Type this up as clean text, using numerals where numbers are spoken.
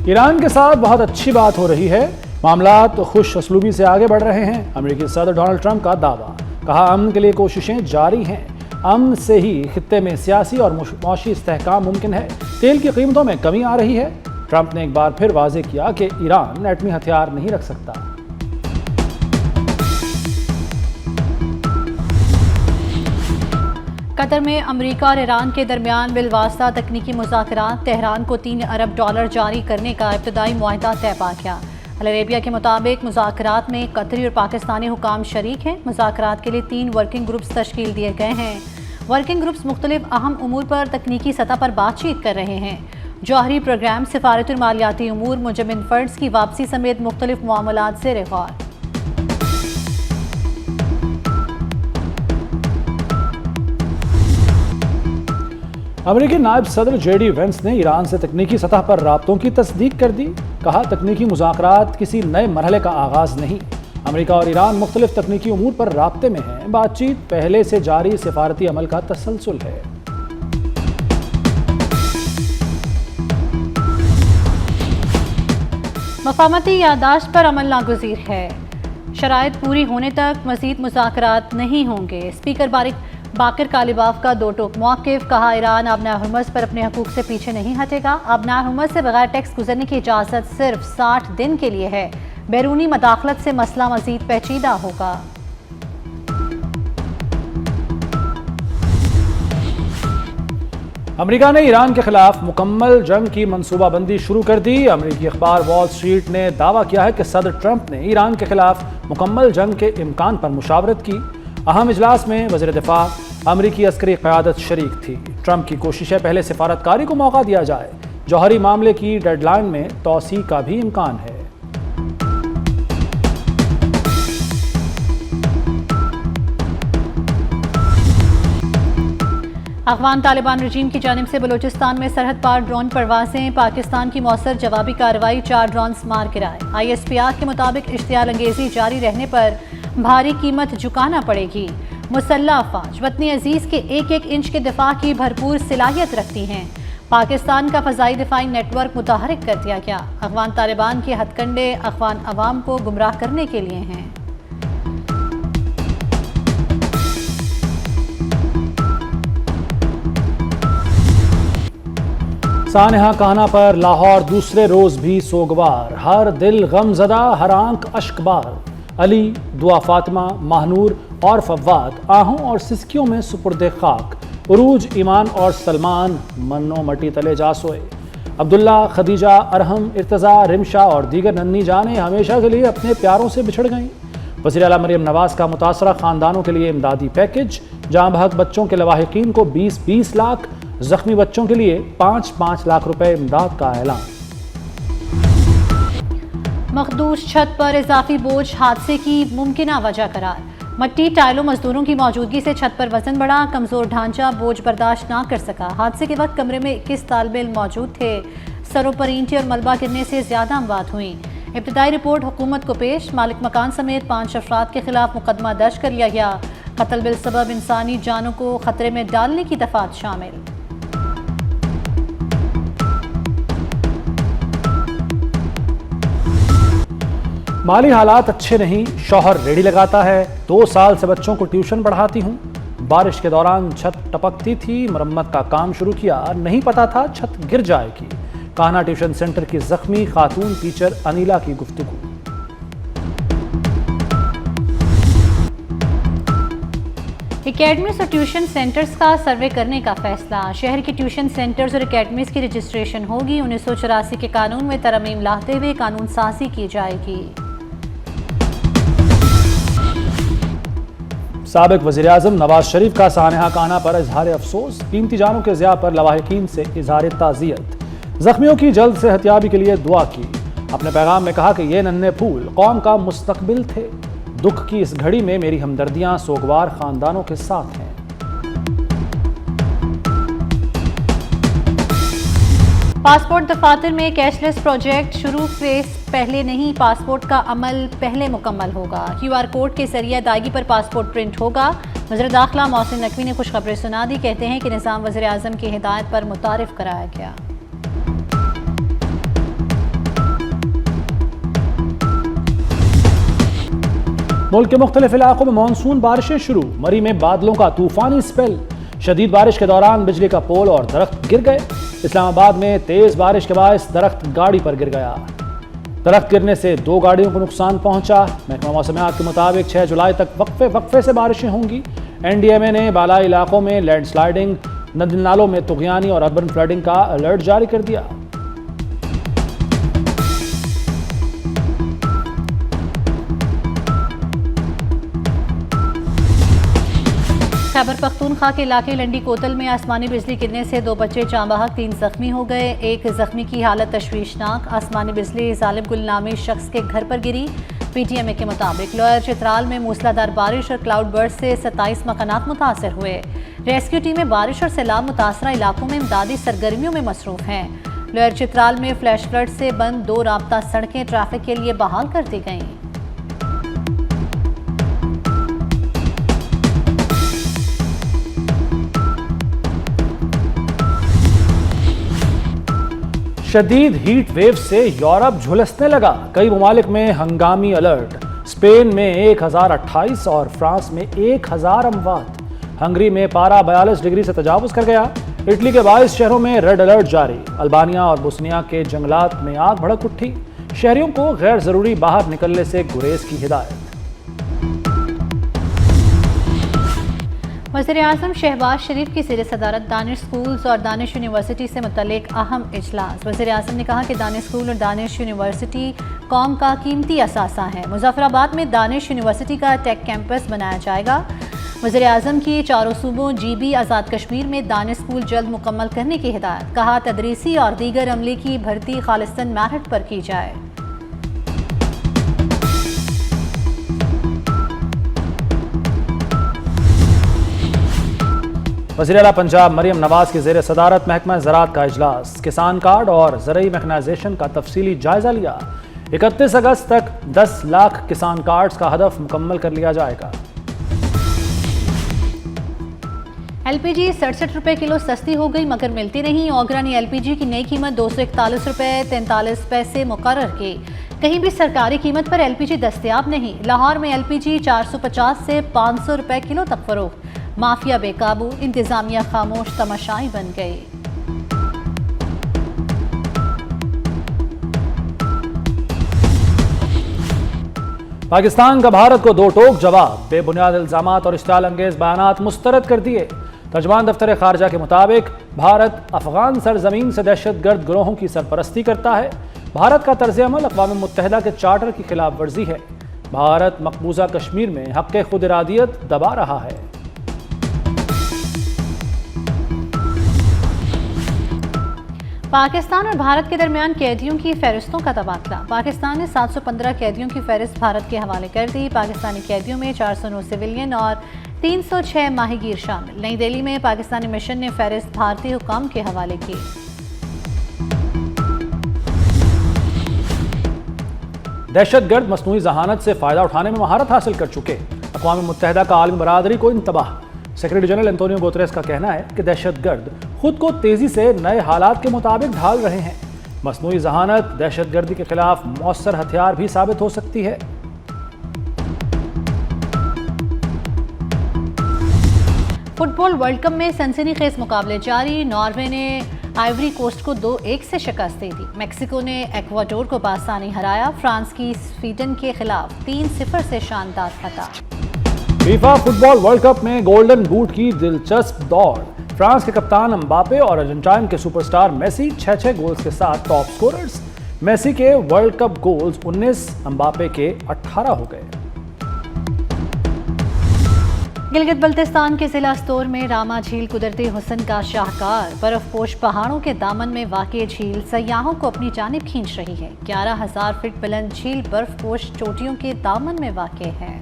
Iran के साथ बहुत अच्छी बात हो रही है, मामलात खुश असलूबी से आगे बढ़ रहे हैं। अमेरिकी सदर डोनाल्ड ट्रंप का दावा, कहा अमन के लिए कोशिशें जारी हैं। अमन से ही खित्ते में सियासी और मौशी इस्तेहकाम मुमकिन है। तेल की कीमतों में कमी आ रही है। ट्रंप ने एक बार फिर वाजे किया कि ईरान एटमी हथियार नहीं रख सकता। कतर में अमेरिका और ईरान के दरमियान बिलवास्ता तकनीकी मुज़ाकरात, तेहरान को $3 अरब जारी करने का इब्तदाई मुआहदा तय पा गया। अल अरेबिया के मुताबिक मुज़ाकरात में कतरी और पाकिस्तानी हुकाम शरीक हैं। मुज़ाकरात के लिए 3 वर्किंग ग्रुप्स तश्कील दिए गए हैं। वर्किंग ग्रुप्स मुख्तलिफ अहम उमूर पर तकनीकी सतह पर बातचीत कर रहे हैं। जौहरी प्रोग्राम, सिफारती और मालियाती उमूर, मुजमिन फंड्स की वापसी समेत मुख्तलिफ मामलात से रिगौर। अमेरिकी नायब सदर JD वेंस ने ईरान से तकनीकी सतह पर राब्तों की तस्दीक कर दी। कहा तकनीकी मुज़ाकरात किसी नए मरहले का आगाज नहीं। अमेरिका और ईरान मुख्तलिफ तकनीकी उमूर पर राब्ते में हैं। बातचीत पहले से जारी सिफारती अमल का तसलसल है। मफाहमती यादाश्त पर अमल नागुज़ीर है। शराइत पूरी होने तक मज़ीद मुज़ाकरात नहीं होंगे। स्पीकर बाकर कालिबाफ का 2 टोक मौक़िफ़, कहा ईरान आबनाए हुर्मुज़ पर अपने हकूक़ से पीछे नहीं हटेगा। आबनाए हुर्मुज़ से बगैर टैक्स गुजरने की इजाज़त सिर्फ 60 दिन के लिए है। बैरूनी मदाखलत से मसला मज़ीद पेचीदा होगा। अमेरिका ने ईरान के खिलाफ मुकम्मल जंग की मनसूबाबंदी शुरू कर दी। अमेरिकी अखबार वॉल स्ट्रीट ने दावा किया है कि सदर ट्रंप ने ईरान के खिलाफ मुकम्मल जंग के इम्कान पर मुशावरत की। अहम इजलास में वज़ीर दिफा अमेरिकी अस्करी क़यादत शरीक थी। ट्रंप की कोशिश है पहले सिफारतकारी को मौका दिया जाए। जौहरी मामले की डेडलाइन में तौसी का भी इम्कान है। अफगान तालिबान रजीम की जानिब से बलूचिस्तान में सरहद पार ड्रोन परवाजें, पाकिस्तान की मौसर जवाबी कार्रवाई, 4 ड्रोन्स मार गिराए। ISPR के मुताबिक इश्तियाल अंगेजी जारी रहने पर भारी कीमत चुकाना पड़ेगी। मुसल्लह अफवाज वतनी अजीज के 1-1 इंच के दिफा की भरपूर सलाहियत रखती हैं। पाकिस्तान का फ़ज़ाई दिफाई नेटवर्क मुतहरिक कर दिया गया। अफगान तालिबान के हथकंडे अफगान अवाम को गुमराह करने के लिए हैं। सानहा कहना पर लाहौर दूसरे रोज भी सोगवार। हर दिल गमजदा, हर आंख अश्कबार। अली, दुआ फातिमा, महानूर और फव्वाद आहों और सिसकियों में सुपुर्दे खाक। उरूज, ईमान और सलमान मन्नो मटी तले जा सोए। अब्दुल्ला, खदीजा, अरहम, इर्तज़ा, रिमशा और दीगर नन्ही जानें हमेशा के लिए अपने प्यारों से बिछड़ गईं। वज़ीर आला मरियम नवाज का मुतासरा ख़ानदानों के लिए इमदादी पैकेज। जाँ बहक बच्चों के लवाहिकीन को 20-20 लाख, जख्मी बच्चों के लिए 5-5 लाख रुपए इमदाद का ऐलान। मखदूश छत पर इजाफी बोझ हादसे की मुमकिना वजह करार। मट्टी, टाइलों, मजदूरों की मौजूदगी से छत पर वजन बढ़ा। कमजोर ढांचा बोझ बर्दाश्त ना कर सका। हादसे के वक्त कमरे में 21 तालिब इल्म मौजूद थे। सरों पर ईंटें और मलबा गिरने से ज्यादा अमवात हुई। इब्तिदाई रिपोर्ट हुकूमत को पेश। मालिक मकान समेत 5 अफराद के खिलाफ मुकदमा दर्ज कर लिया गया। कत्ल बिल सबब इंसानी जानों को खतरे में डालने की दफात शामिल। माली हालात अच्छे नहीं। शौहर रेडी लगाता है। 2 साल से बच्चों को ट्यूशन पढ़ाती हूँ। बारिश के दौरान छत टपकती थी, मरम्मत का काम शुरू किया, नहीं पता था छत गिर जाएगी। कान्हा ट्यूशन सेंटर की जख्मी खातून टीचर अनिला की गुफ्तगू। एकेडमीज और ट्यूशन सेंटर्स का सर्वे करने का फैसला। शहर के ट्यूशन सेंटर्स और एकेडमीज की रजिस्ट्रेशन होगी। 1984 के कानून में तरमीम लाते हुए कानून साजी की जाएगी। साबिक वज़ीर आज़म नवाज शरीफ का सानहा कहना पर इजहार अफसोस। कीमती जानों के ज़िया पर लवाहिकीन से इजहार ताज़ियत। जख्मियों की जल्द सेहतियाबी के लिए दुआ की। अपने पैगाम में कहा कि ये नन्हे फूल कौम का मुस्तकबिल थे। दुख की इस घड़ी में मेरी हमदर्दियां सोगवार खानदानों के साथ हैं। पासपोर्ट दफातर में कैशलेस प्रोजेक्ट शुरू फेस पहले नहीं, पासपोर्ट का अमल पहले मुकम्मल होगा। QR कोड के जरिए अदायगी पर पासपोर्ट प्रिंट होगा। वज़ीर दाखिला मोहसिन नकवी ने खुशखबरी सुना दी। कहते हैं कि निज़ाम वज़ीर आज़म की हिदायत पर मुतारिफ कराया गया। मुल्क के मुख्तलिफ इलाकों में मानसून बारिशें शुरू, मरी में बादलों का तूफानी स्पेल। शदीद बारिश के दौरान बिजली का पोल और दरख्त गिर गए। इस्लामाबाद में तेज बारिश के बायस दरख्त गाड़ी पर गिर गया। दरख्त गिरने से 2 गाड़ियों को नुकसान पहुंचा। महकमा मौसमियात के मुताबिक 6 जुलाई तक वक्फे से बारिशें होंगी। NDMA ने बालाई इलाकों में लैंडस्लाइडिंग, नदी नालों में तुगयानी और अर्बन फ्लडिंग का अलर्ट जारी कर दिया। खैबर पख्तूनख्वा के इलाके लंडी कोतल में आसमानी बिजली गिरने से 2 बच्चे जाँ बहक, 3 जख्मी हो गए। एक जख्मी की हालत तशवीशनाक। आसमानी बिजली जालिब गुल नामी शख्स के घर पर गिरी। PTMA के मुताबिक लोअर चित्राल में मूसलाधार बारिश और क्लाउड बर्स्ट से 27 मकानात मुतासर हुए। रेस्क्यू टीमें बारिश और सैलाब मुतासरा इलाकों में इमदादी सरगर्मियों में मसरूफ हैं। लोअर चित्राल में फ्लैश फ्लड से बंद 2 राब्ता सड़कें ट्रैफिक के लिए बहाल कर दी गईं। शदीद हीट वेव से यूरोप झुलसने लगा। कई ममालिक में हंगामी अलर्ट। स्पेन में 1028 और फ्रांस में 1000 अमवात। हंगरी में पारा 42 डिग्री से तजावुज कर गया। इटली के 22 शहरों में रेड अलर्ट जारी। अल्बानिया और बोस्निया के जंगलात में आग भड़क उठी। शहरियों को गैर जरूरी बाहर निकलने से गुरेज की हिदायत। वज़ीर-ए-आज़म शहबाज शरीफ की ज़ेर सदारत दानिश स्कूल्स और दानिश यूनिवर्सिटी से मुतल्लिक अहम इजलास। वज़ीर-ए-आज़म ने कहा कि दानिश स्कूल और दानिश यूनिवर्सिटी कौम का कीमती असासा है। मुज़फ़्फ़राबाद में दानिश यूनिवर्सिटी का टेक कैंपस बनाया जाएगा। वज़ीर-ए-आज़म की 4 सूबों GB आज़ाद कश्मीर में दानिश स्कूल जल्द मुकम्मल करने की हिदायत। कहा तदरीसी और दीगर अमले की भर्ती खालिस्तन मेरिट पर की जाए। वज़ीर आला पंजाब मरियम नवाज की ज़ेर सदारत महकमा ज़राअत का इजलास। किसान कार्ड और ज़रई मैकेनाइजेशन का तफसीली जायजा लिया। 31 अगस्त तक 10 लाख किसान कार्ड्स का हदफ मुकम्मल कर लिया जाएगा। LPG 67 रुपये किलो सस्ती हो गई मगर मिलती नहीं। ओगरा ने LPG की नई कीमत 241 रुपये 43 पैसे मुकर्रर की। कहीं भी सरकारी कीमत पर LPG दस्तयाब नहीं। लाहौर में LPG 450 से 500 रुपये किलो तक फरोख्त। माफिया बेकाबू, इंतजामिया खामोश तमाशाई बन गई। पाकिस्तान का भारत को 2 टोक जवाब। बेबुनियाद इल्जामात और इश्तियाल अंगेज बयानात मुस्तरद कर दिए। तर्जुमान दफ्तर खारजा के मुताबिक भारत अफगान सरजमीन से दहशतगर्द गिरोहों की सरपरस्ती करता है। भारत का तर्ज अमल अक़वाम मुत्तहिदा के चार्टर की खिलाफ वर्जी है। भारत मकबूजा कश्मीर में हक़ खुद इरादियत दबा रहा है। पाकिस्तान और भारत के दरमियान कैदियों की फहरिस्तों का तबादला। पाकिस्तान ने 715 कैदियों की फहरिस्त भारत के हवाले कर दी। पाकिस्तानी कैदियों में 409 सिविलियन और 306 माहीगीर शामिल। नई दिल्ली में पाकिस्तानी मिशन ने फहरिस्त भारतीय हुकाम के हवाले की। दहशतगर्द मसनूई जहानत से फ़ायदा उठाने में महारत हासिल कर चुके अक़वाम मुत्तहिदा का आलमी बरादरी को इंतबाह। सेक्रेटरी जनरल एंटोनियो गुतरेस का कहना है कि दहशतगर्द खुद को तेजी से नए हालात के मुताबिक ढाल रहे हैं। मसनूई जहानत दहशतगर्दी के खिलाफ मौसर हथियार भी साबित हो सकती है। फुटबॉल वर्ल्ड कप में सनसनीखेज मुकाबले जारी। नॉर्वे ने आइवरी कोस्ट को 2-1 से शिकस्त दे दी। मेक्सिको ने एक्वाडोर को बासानी हराया। फ्रांस की स्वीडन के खिलाफ 3-0 से शानदार फतह। फीफा फुटबॉल वर्ल्ड कप में गोल्डन बूट की दिलचस्प दौड़। फ्रांस के कप्तान एम्बापे और अर्जेंटाइन के सुपरस्टार मेसी 6-6 गोल्स के साथ टॉप स्कोरर्स। मेसी के वर्ल्ड कप गोल्स 19, एम्बापे के 18 हो गए। गिलगित बल्तिस्तान के जिला स्तोर में रामा झील कुदरती हुस्न का शाहकार। बर्फपोश पहाड़ों के दामन में वाक़ई झील सयाहों को अपनी जानिब खींच रही है। 11,000 फीट बुलंद झील बर्फपोश चोटियों के दामन में वाक़ई है।